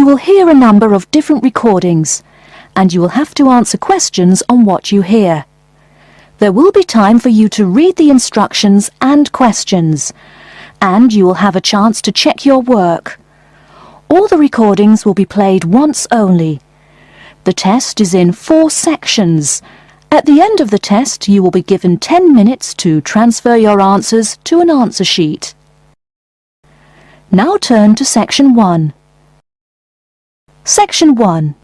You will hear a number of different recordings, and you will have to answer questions on what you hear. There will be time for you to read the instructions and questions, and you will have a chance to check your work. All the recordings will be played once only. The test is in 4 sections. At the end of the test, you will be given 10 minutes to transfer your answers to an answer sheet. Now turn to Section 1. Section 1.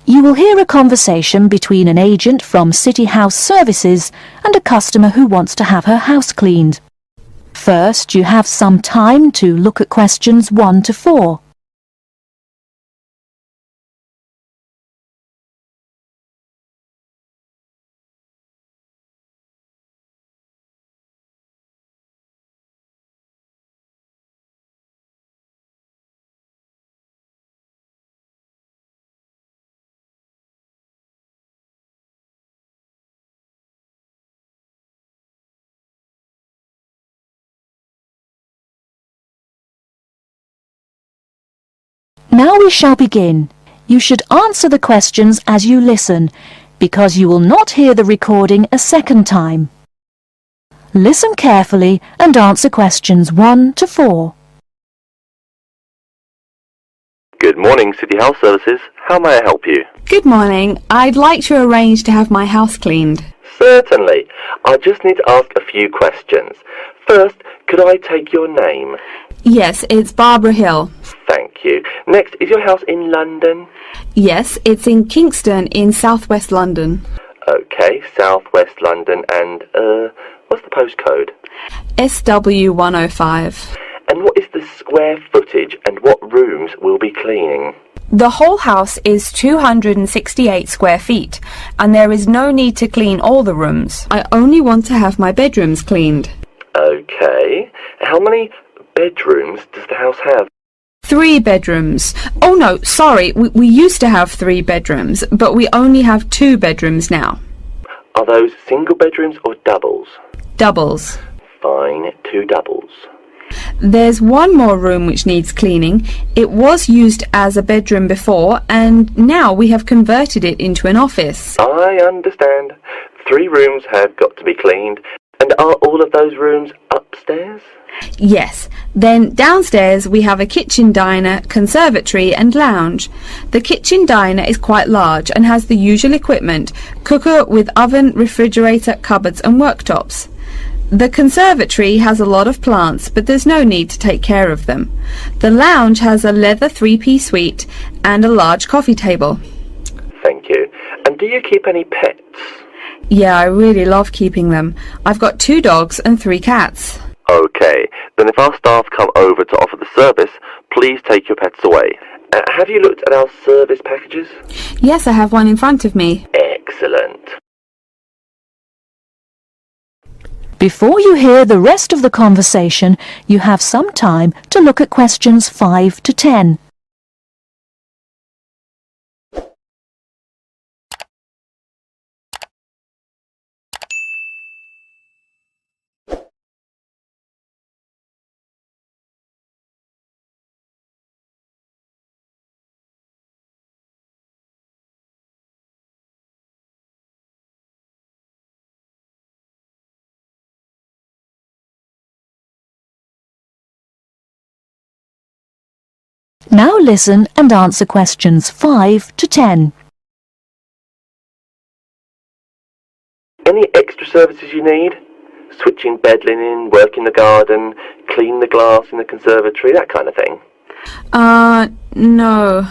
You will hear a conversation between an agent from City House Services and a customer who wants to have her house cleaned. First, you have some time to look at questions 1 to 4. Now we shall begin. You should answer the questions as you listen, because you will not hear the recording a second time. Listen carefully and answer questions 1 to 4. Good morning, City House Services. How may I help you? Good morning. I'd like to arrange to have my house cleaned. Certainly. I just need to ask a few questions. First, could I take your name? Yes, it's Barbara Hill. Thank you. Next, is your house in London? Yes, it's in Kingston in southwest London. Okay, southwest London, and, what's the postcode? SW105. And what is the square footage and what rooms will be cleaning? The whole house is 268 square feet, and there is no need to clean all the rooms. I only want to have my bedrooms cleaned. Okay. How many bedrooms does the house have? 3 bedrooms. Oh no, sorry, we used to have 3 bedrooms, but we only have 2 bedrooms now. Are those single bedrooms or doubles? Doubles. Fine, 2 doubles. There's one more room which needs cleaning. It was used as a bedroom before, and now we have converted it into an office. I understand. 3 rooms have got to be cleaned. And are all of those rooms upstairs? Yes. Then downstairs we have a kitchen diner, conservatory and lounge. The kitchen diner is quite large and has the usual equipment: cooker with oven, refrigerator, cupboards and worktops. The conservatory has a lot of plants, but there's no need to take care of them. The lounge has a leather 3-piece suite and a large coffee table. Thank you. And do you keep any pets? Yeah, I really love keeping them. I've got 2 dogs and 3 cats. Okay, then if our staff come over to offer the service, please take your pets away. Have you looked at our service packages? Yes, I have one in front of me. Excellent. Before you hear the rest of the conversation, you have some time to look at questions 5 to 10. Now listen and answer questions 5 to 10. Any extra services you need? Switching bed linen, work in the garden, clean the glass in the conservatory, that kind of thing? No.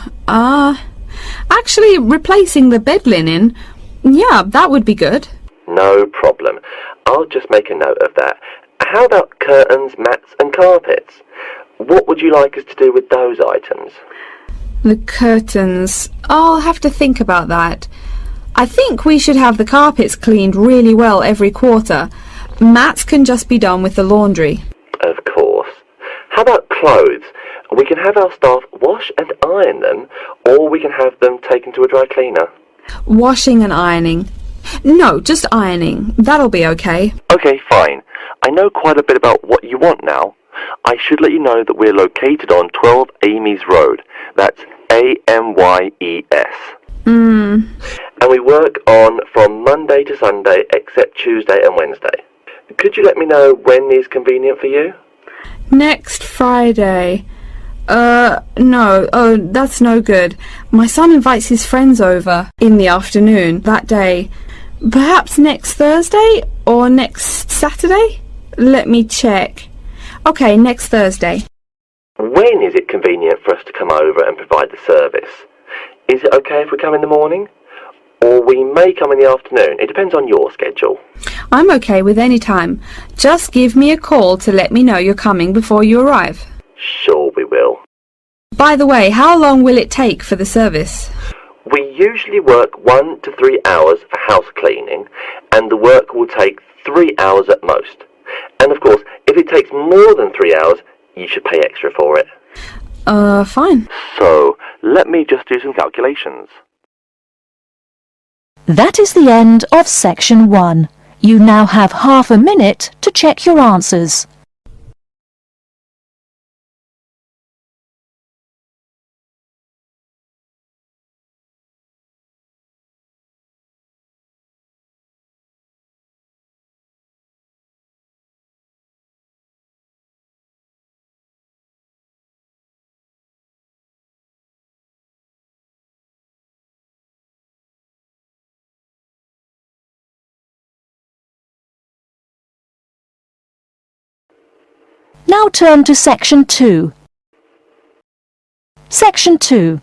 Actually, replacing the bed linen, yeah, that would be good. No problem. I'll just make a note of that. How about curtains, mats and carpets? What would you like us to do with those items? The curtains. I'll have to think about that. I think we should have the carpets cleaned really well every quarter. Mats can just be done with the laundry. Of course. How about clothes? We can have our staff wash and iron them, or we can have them taken to a dry cleaner. Washing and ironing. No, just ironing. That'll be okay. Okay, fine. I know quite a bit about what you want now. I should let you know that we're located on 12 Amy's Road. That's Amyes. And we work on from Monday to Sunday except Tuesday and Wednesday. Could you let me know when is convenient for you? Next Friday. No. Oh, that's no good. My son invites his friends over in the afternoon that day. Perhaps next Thursday or next Saturday? Let me check. Okay, next Thursday. When is it convenient for us to come over and provide the service? Is it okay if we come in the morning? Or we may come in the afternoon. It depends on your schedule. I'm okay with any time. Just give me a call to let me know you're coming before you arrive. Sure we will. By the way, how long will it take for the service? We usually work 1 to 3 hours for house cleaning, and the work will take 3 hours at most. And of course, if it takes more than 3 hours, you should pay extra for it. Fine. So, let me just do some calculations. That is the end of section 1. You now have half a minute to check your answers. Now turn to section 2. Section 2.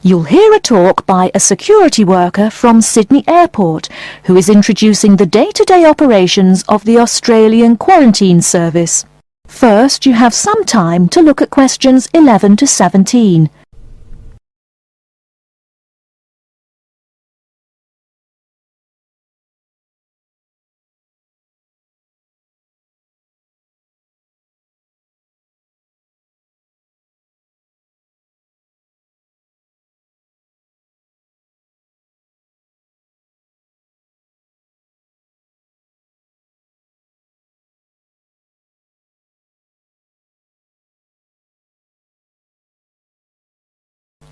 You'll hear a talk by a security worker from Sydney Airport who is introducing the day-to-day operations of the Australian Quarantine Service. First, you have some time to look at questions 11 to 17.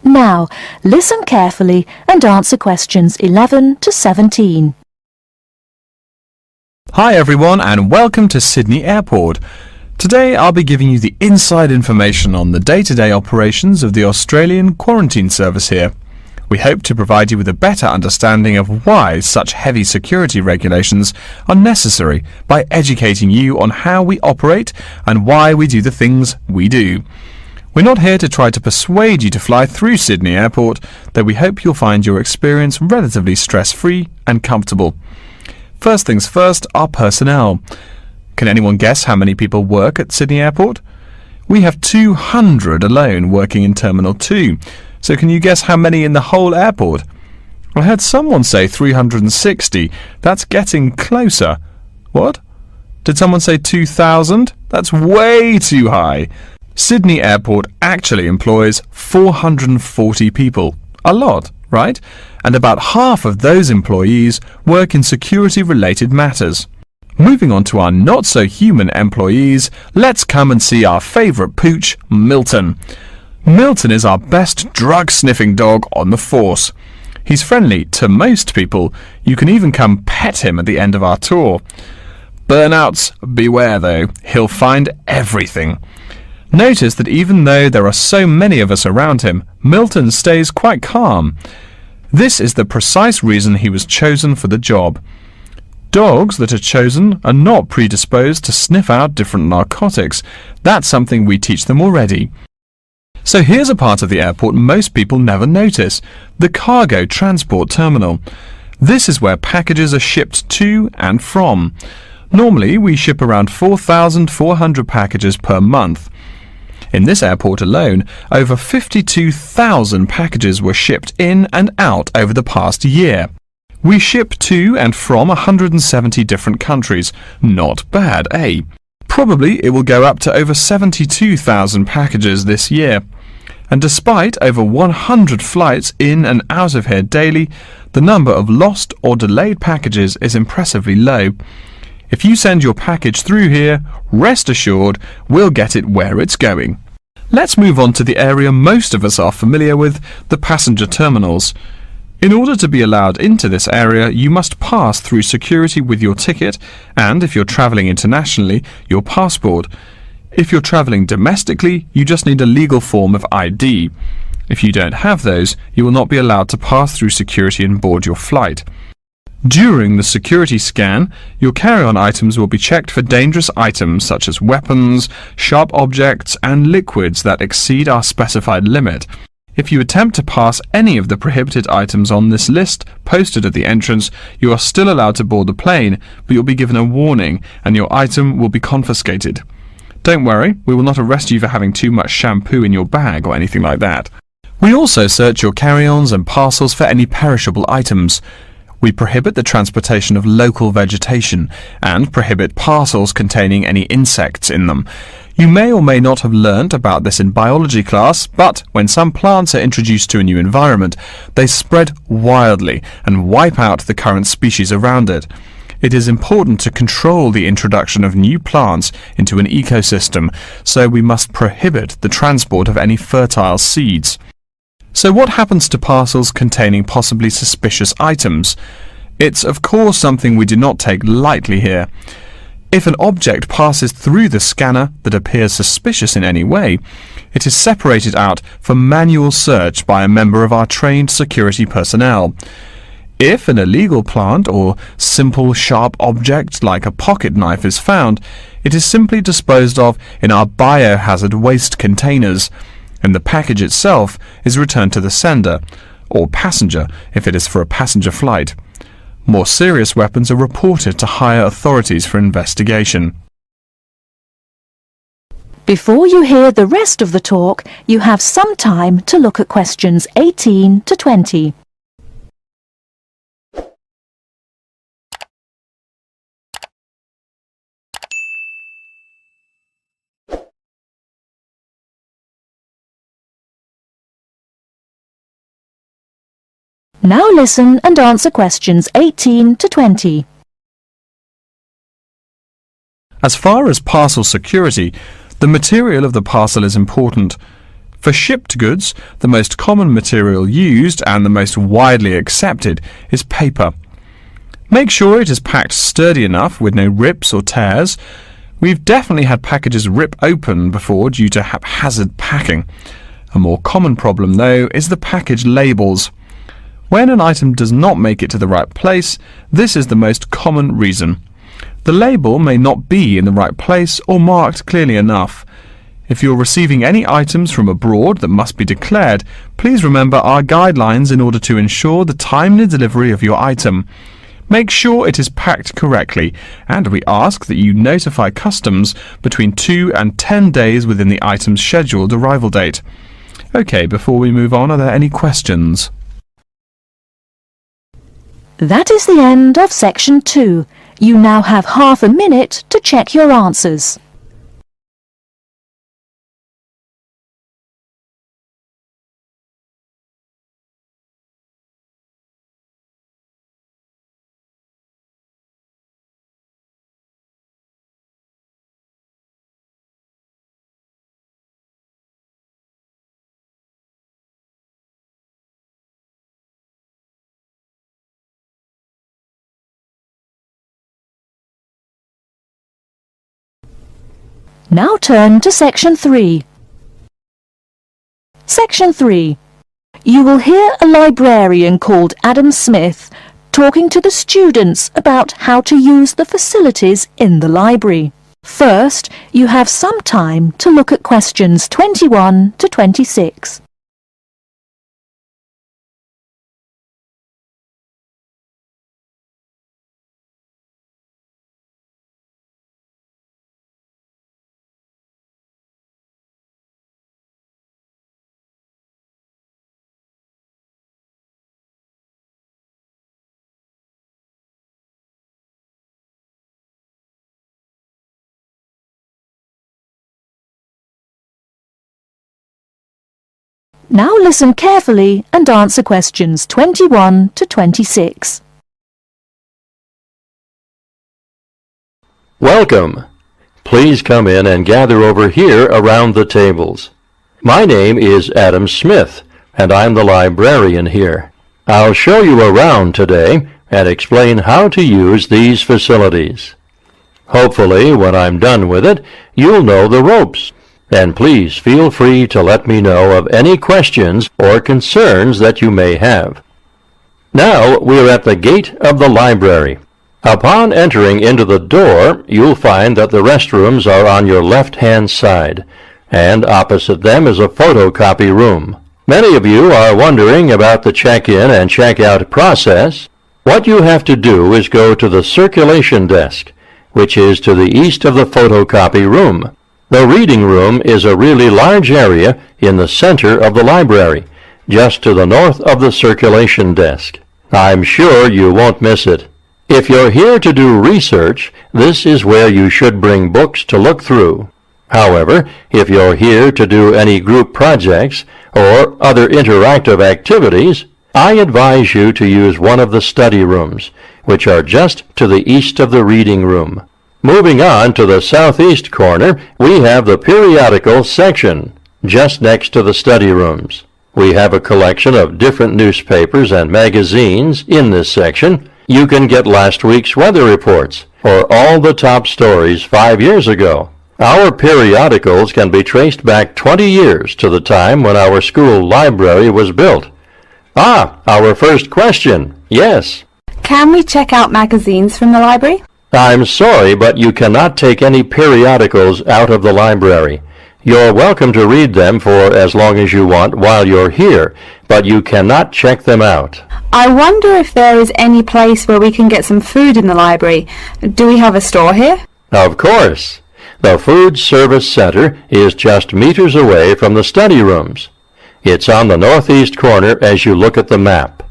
Now, listen carefully and answer questions 11 to 17. Hi everyone and welcome to Sydney Airport. Today I'll be giving you the inside information on the day-to-day operations of the Australian Quarantine Service here. We hope to provide you with a better understanding of why such heavy security regulations are necessary by educating you on how we operate and why we do the things we do. We're not here to try to persuade you to fly through Sydney Airport, though we hope you'll find your experience relatively stress-free and comfortable. First things first, our personnel. Can anyone guess how many people work at Sydney Airport? We have 200 alone working in Terminal 2, so can you guess how many in the whole airport? I heard someone say 360. That's getting closer. What? Did someone say 2,000? That's way too high. Sydney Airport actually employs 440 people. A lot, right? And about half of those employees work in security-related matters. Moving on to our not-so-human employees, let's come and see our favourite pooch, Milton. Milton is our best drug-sniffing dog on the force. He's friendly to most people. You can even come pet him at the end of our tour. Burnouts, beware though. He'll find everything. Notice that even though there are so many of us around him, Milton stays quite calm. This is the precise reason he was chosen for the job. Dogs that are chosen are not predisposed to sniff out different narcotics. That's something we teach them already. So here's a part of the airport most people never notice, the cargo transport terminal. This is where packages are shipped to and from. Normally we ship around 4,400 packages per month. In this airport alone, over 52,000 packages were shipped in and out over the past year. We ship to and from 170 different countries. Not bad, eh? Probably it will go up to over 72,000 packages this year. And despite over 100 flights in and out of here daily, the number of lost or delayed packages is impressively low. If you send your package through here, rest assured we'll get it where it's going. Let's move on to the area most of us are familiar with, the passenger terminals. In order to be allowed into this area, you must pass through security with your ticket and, if you're travelling internationally, your passport. If you're travelling domestically, you just need a legal form of ID. If you don't have those, you will not be allowed to pass through security and board your flight. During the security scan, your carry-on items will be checked for dangerous items such as weapons, sharp objects and liquids that exceed our specified limit. If you attempt to pass any of the prohibited items on this list posted at the entrance, you are still allowed to board the plane, but you'll be given a warning and your item will be confiscated. Don't worry, we will not arrest you for having too much shampoo in your bag or anything like that. We also search your carry-ons and parcels for any perishable items. We prohibit the transportation of local vegetation and prohibit parcels containing any insects in them. You may or may not have learnt about this in biology class, but when some plants are introduced to a new environment, they spread wildly and wipe out the current species around it. It is important to control the introduction of new plants into an ecosystem, so we must prohibit the transport of any fertile seeds. So what happens to parcels containing possibly suspicious items? It's of course something we do not take lightly here. If an object passes through the scanner that appears suspicious in any way, it is separated out for manual search by a member of our trained security personnel. If an illegal plant or simple sharp object like a pocket knife is found, it is simply disposed of in our biohazard waste containers, and the package itself is returned to the sender, or passenger if it is for a passenger flight. More serious weapons are reported to higher authorities for investigation. Before you hear the rest of the talk, you have some time to look at questions 18 to 20. Now listen and answer questions 18 to 20. As far as parcel security, the material of the parcel is important. For shipped goods, the most common material used and the most widely accepted is paper. Make sure it is packed sturdy enough with no rips or tears. We've definitely had packages rip open before due to haphazard packing. A more common problem, though, is the package labels. When an item does not make it to the right place, this is the most common reason. The label may not be in the right place or marked clearly enough. If you're receiving any items from abroad that must be declared, please remember our guidelines in order to ensure the timely delivery of your item. Make sure it is packed correctly, and we ask that you notify customs between 2 and 10 days within the item's scheduled arrival date. Okay, before we move on, are there any questions? That is the end of section 2. You now have half a minute to check your answers. Now turn to section 3. Section 3. You will hear a librarian called Adam Smith talking to the students about how to use the facilities in the library. First, you have some time to look at questions 21 to 26. Now listen carefully and answer questions 21 to 26. Welcome. Please come in and gather over here around the tables. My name is Adam Smith, and I'm the librarian here. I'll show you around today and explain how to use these facilities. Hopefully, when I'm done with it, you'll know the ropes. And please feel free to let me know of any questions or concerns that you may have. Now we're at the gate of the library. Upon entering into the door, you'll find that the restrooms are on your left-hand side, and opposite them is a photocopy room. Many of you are wondering about the check-in and check-out process. What you have to do is go to the circulation desk, which is to the east of the photocopy room. The reading room is a really large area in the center of the library, just to the north of the circulation desk. I'm sure you won't miss it. If you're here to do research, this is where you should bring books to look through. However, if you're here to do any group projects or other interactive activities, I advise you to use one of the study rooms, which are just to the east of the reading room. Moving on to the southeast corner, we have the periodical section, just next to the study rooms. We have a collection of different newspapers and magazines in this section. You can get last week's weather reports, or all the top stories 5 years ago. Our periodicals can be traced back 20 years to the time when our school library was built. Our first question. Yes. Can we check out magazines from the library? I'm sorry, but you cannot take any periodicals out of the library. You're welcome to read them for as long as you want while you're here, but you cannot check them out. I wonder if there is any place where we can get some food in the library. Do we have a store here? Of course. The Food Service Center is just meters away from the study rooms. It's on the northeast corner as you look at the map.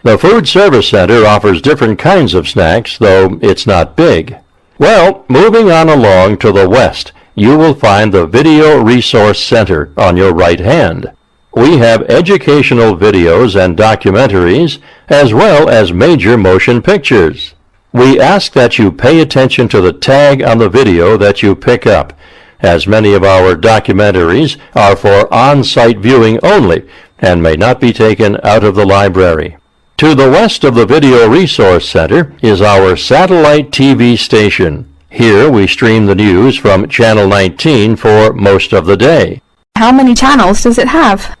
The Food Service Center offers different kinds of snacks, though it's not big. Well, moving on along to the west, you will find the Video Resource Center on your right hand. We have educational videos and documentaries, as well as major motion pictures. We ask that you pay attention to the tag on the video that you pick up, as many of our documentaries are for on-site viewing only and may not be taken out of the library. To the west of the Video Resource Center is our satellite TV station. Here we stream the news from Channel 19 for most of the day. How many channels does it have?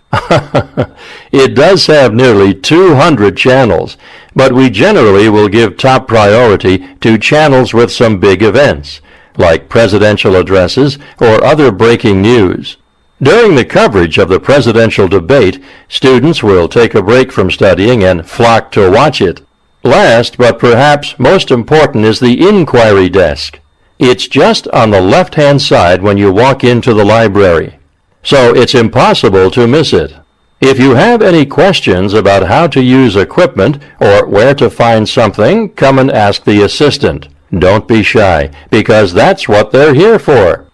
It does have nearly 200 channels, but we generally will give top priority to channels with some big events, like presidential addresses or other breaking news. During the coverage of the presidential debate, students will take a break from studying and flock to watch it. Last, but perhaps most important, is the inquiry desk. It's just on the left-hand side when you walk into the library, so it's impossible to miss it. If you have any questions about how to use equipment or where to find something, come and ask the assistant. Don't be shy, because that's what they're here for.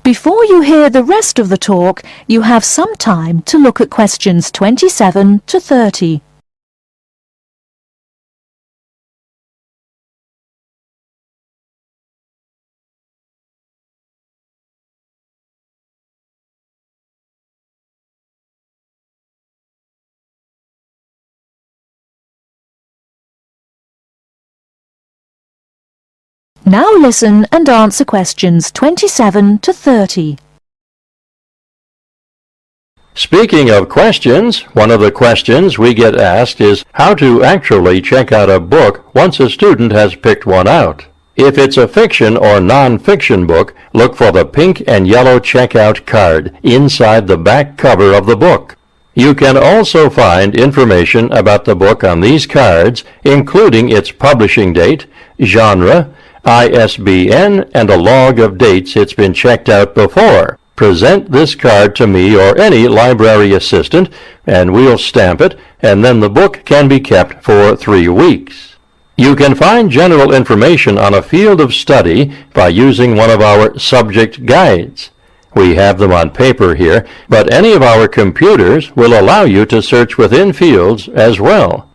Before you hear the rest of the talk, you have some time to look at questions 27 to 30. Now listen and answer questions 27 to 30. Speaking of questions, one of the questions we get asked is how to actually check out a book once a student has picked one out. If it's a fiction or non-fiction book, look for the pink and yellow checkout card inside the back cover of the book. You can also find information about the book on these cards, including its publishing date, genre, ISBN, and a log of dates it's been checked out before. Present this card to me or any library assistant, and we'll stamp it, and then the book can be kept for 3 weeks. You can find general information on a field of study by using one of our subject guides. We have them on paper here, but any of our computers will allow you to search within fields as well.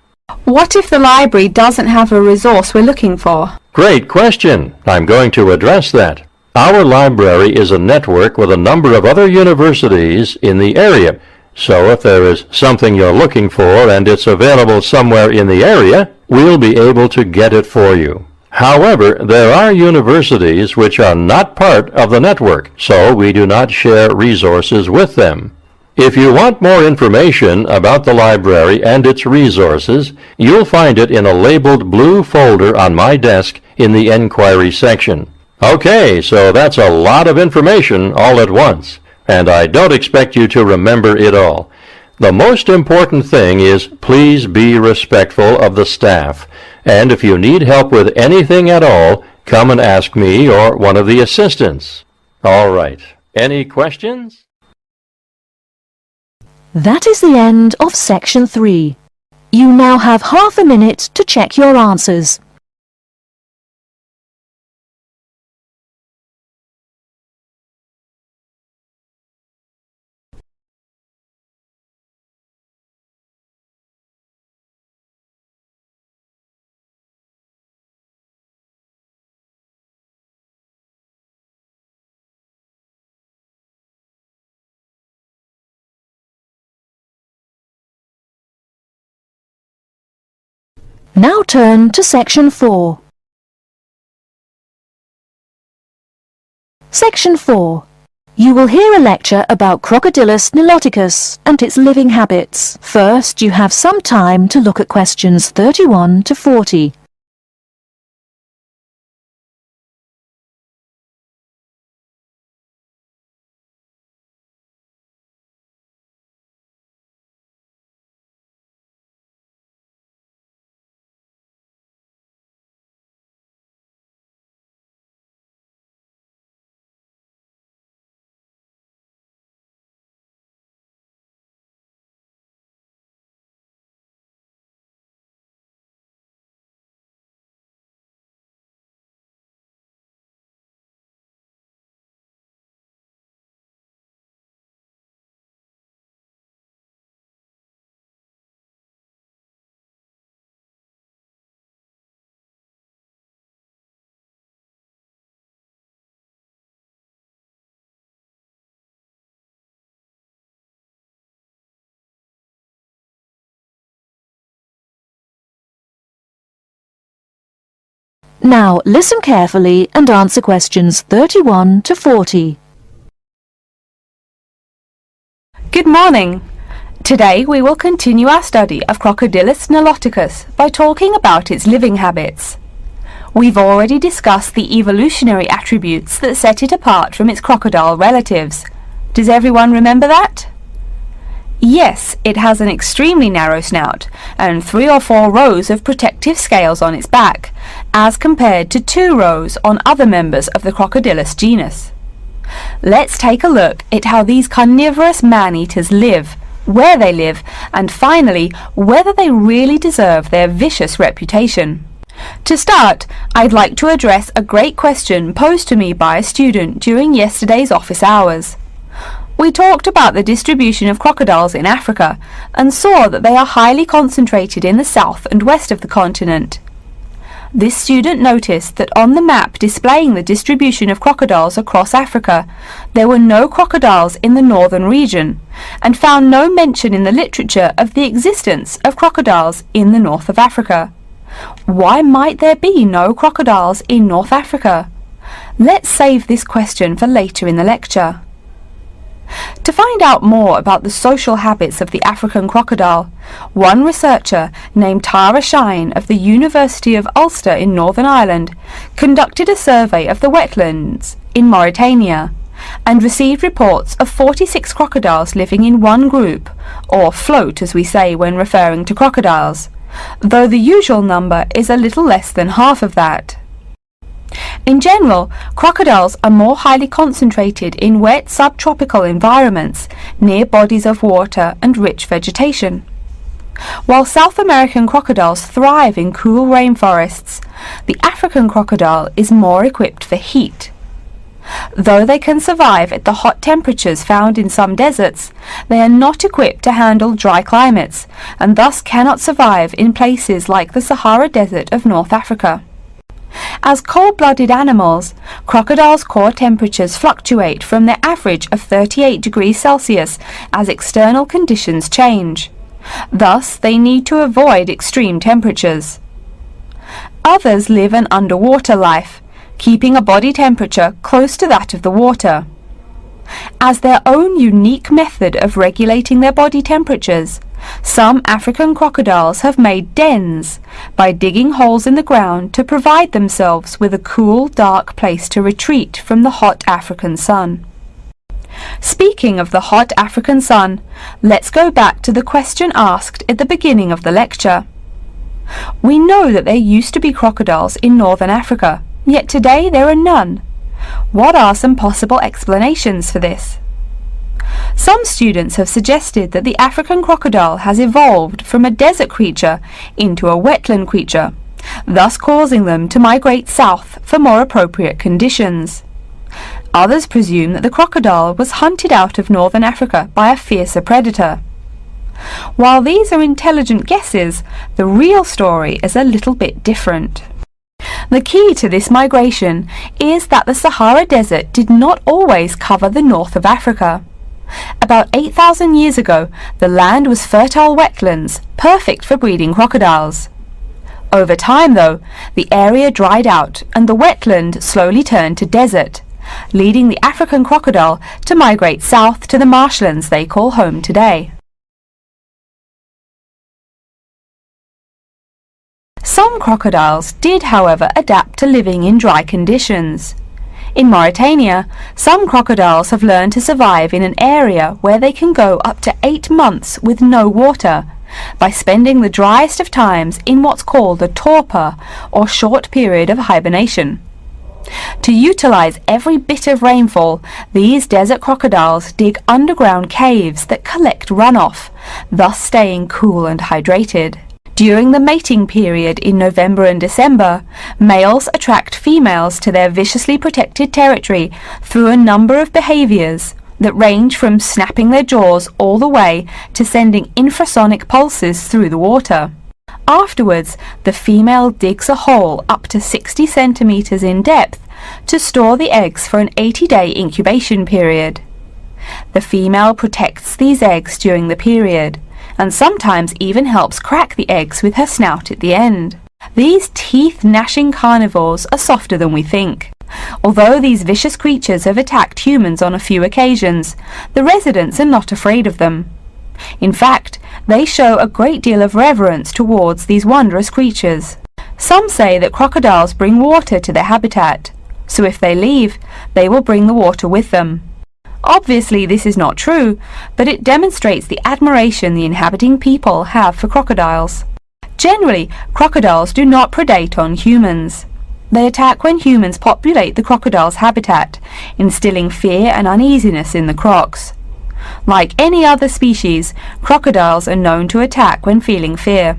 What if the library doesn't have a resource we're looking for? Great question. I'm going to address that. Our library is a network with a number of other universities in the area. So if there is something you're looking for and it's available somewhere in the area, we'll be able to get it for you. However, there are universities which are not part of the network, so we do not share resources with them. If you want more information about the library and its resources, you'll find it in a labeled blue folder on my desk in the Enquiry section. Okay, so that's a lot of information all at once, and I don't expect you to remember it all. The most important thing is please be respectful of the staff, and if you need help with anything at all, come and ask me or one of the assistants. All right, any questions? That is the end of section 3. You now have half a minute to check your answers. Now turn to section 4. Section 4. You will hear a lecture about Crocodylus niloticus and its living habits. First, you have some time to look at questions 31 to 40. Now listen carefully and answer questions 31 to 40. Good morning. Today we will continue our study of Crocodylus niloticus by talking about its living habits. We've already discussed the evolutionary attributes that set it apart from its crocodile relatives. Does everyone remember that? Yes, it has an extremely narrow snout and 3 or 4 rows of protective scales on its back, as compared to 2 rows on other members of the Crocodylus genus. Let's take a look at how these carnivorous man-eaters live, where they live, and finally, whether they really deserve their vicious reputation. To start, I'd like to address a great question posed to me by a student during yesterday's office hours. We talked about the distribution of crocodiles in Africa and saw that they are highly concentrated in the south and west of the continent. This student noticed that on the map displaying the distribution of crocodiles across Africa, there were no crocodiles in the northern region, and found no mention in the literature of the existence of crocodiles in the north of Africa. Why might there be no crocodiles in North Africa? Let's save this question for later in the lecture. To find out more about the social habits of the African crocodile, one researcher named Tara Shine of the University of Ulster in Northern Ireland conducted a survey of the wetlands in Mauritania and received reports of 46 crocodiles living in one group, or float as we say when referring to crocodiles, though the usual number is a little less than half of that. In general, crocodiles are more highly concentrated in wet subtropical environments near bodies of water and rich vegetation. While South American crocodiles thrive in cool rainforests, the African crocodile is more equipped for heat. Though they can survive at the hot temperatures found in some deserts, they are not equipped to handle dry climates and thus cannot survive in places like the Sahara Desert of North Africa. As cold-blooded animals, crocodiles' core temperatures fluctuate from their average of 38 degrees Celsius as external conditions change. Thus, they need to avoid extreme temperatures. Others live an underwater life, keeping a body temperature close to that of the water. As their own unique method of regulating their body temperatures, some African crocodiles have made dens by digging holes in the ground to provide themselves with a cool, dark place to retreat from the hot African sun. Speaking of the hot African sun, let's go back to the question asked at the beginning of the lecture. We know that there used to be crocodiles in northern Africa, yet today there are none. What are some possible explanations for this? Some students have suggested that the African crocodile has evolved from a desert creature into a wetland creature, thus causing them to migrate south for more appropriate conditions. Others presume that the crocodile was hunted out of northern Africa by a fiercer predator. While these are intelligent guesses, the real story is a little bit different. The key to this migration is that the Sahara Desert did not always cover the north of Africa. About 8,000 years ago, the land was fertile wetlands, perfect for breeding crocodiles. Over time, though, the area dried out and the wetland slowly turned to desert, leading the African crocodile to migrate south to the marshlands they call home today. Some crocodiles did, however, adapt to living in dry conditions. In Mauritania, some crocodiles have learned to survive in an area where they can go up to 8 months with no water, by spending the driest of times in what's called a torpor, or short period of hibernation. To utilize every bit of rainfall, these desert crocodiles dig underground caves that collect runoff, thus staying cool and hydrated. During the mating period in November and December, males attract females to their viciously protected territory through a number of behaviors that range from snapping their jaws all the way to sending infrasonic pulses through the water. Afterwards, the female digs a hole up to 60 centimeters in depth to store the eggs for an 80-day incubation period. The female protects these eggs during the period, and sometimes even helps crack the eggs with her snout at the end. These teeth-gnashing carnivores are softer than we think. Although these vicious creatures have attacked humans on a few occasions, the residents are not afraid of them. In fact, they show a great deal of reverence towards these wondrous creatures. Some say that crocodiles bring water to their habitat, so if they leave, they will bring the water with them. Obviously, this is not true, but it demonstrates the admiration the inhabiting people have for crocodiles. Generally, crocodiles do not predate on humans. They attack when humans populate the crocodile's habitat, instilling fear and uneasiness in the crocs. Like any other species, crocodiles are known to attack when feeling fear.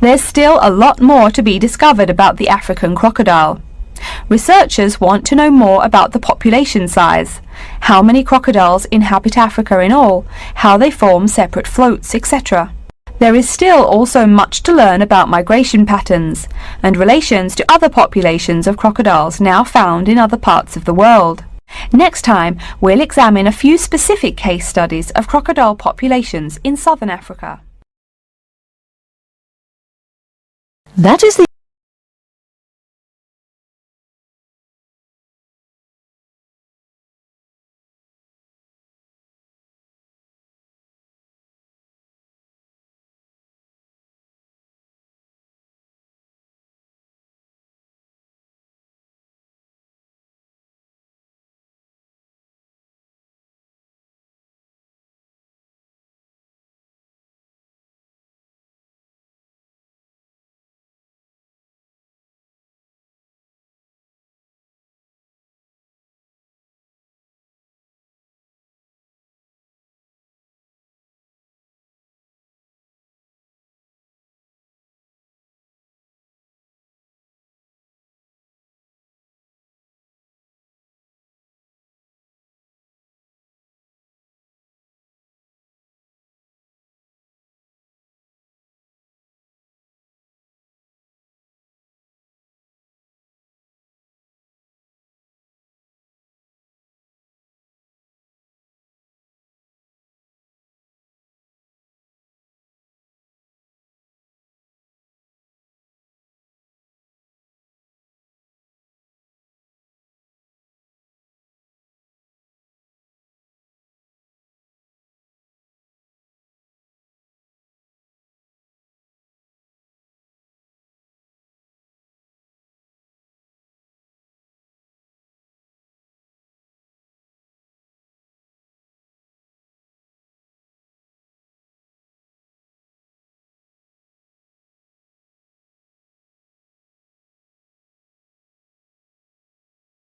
There's still a lot more to be discovered about the African crocodile. Researchers want to know more about the population size, how many crocodiles inhabit Africa in all, how they form separate floats, etc. There is still also much to learn about migration patterns and relations to other populations of crocodiles now found in other parts of the world. Next time, we'll examine a few specific case studies of crocodile populations in southern Africa. That is the